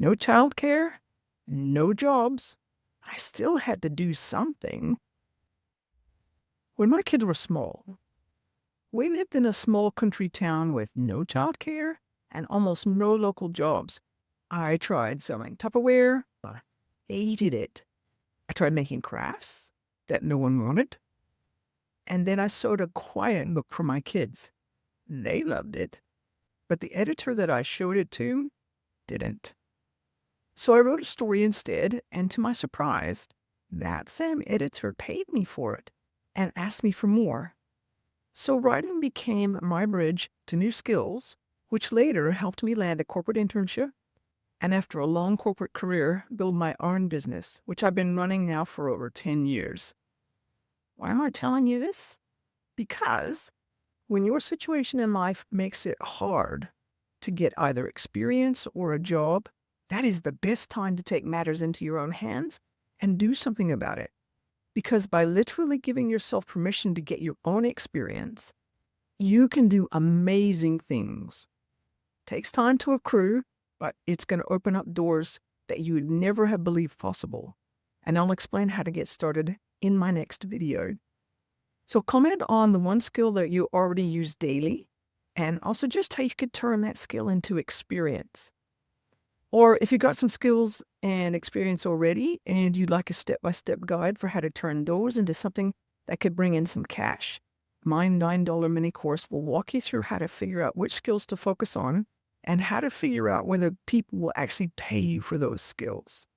No childcare, no jobs. I still had to do something. When my kids were small, we lived in a small country town with no childcare and almost no local jobs. I tried selling Tupperware, but I hated it. I tried making crafts that no one wanted. And then I sewed a quiet book for my kids. They loved it. But the editor that I showed it to didn't. So I wrote a story instead, and to my surprise, that same editor paid me for it and asked me for more. So writing became my bridge to new skills, which later helped me land a corporate internship, and after a long corporate career, build my own business, which I've been running now for over 10 years. Why am I telling you this? Because when your situation in life makes it hard to get either experience or a job, that is the best time to take matters into your own hands and do something about it. Because by literally giving yourself permission to get your own experience, you can do amazing things. Takes time to accrue, but it's going to open up doors that you would never have believed possible. And I'll explain how to get started in my next video. So comment on the one skill that you already use daily, and I'll suggest how you could turn that skill into experience. Or if you've got some skills and experience already and you'd like a step-by-step guide for how to turn those into something that could bring in some cash, my $9 mini course will walk you through how to figure out which skills to focus on and how to figure out whether people will actually pay you for those skills.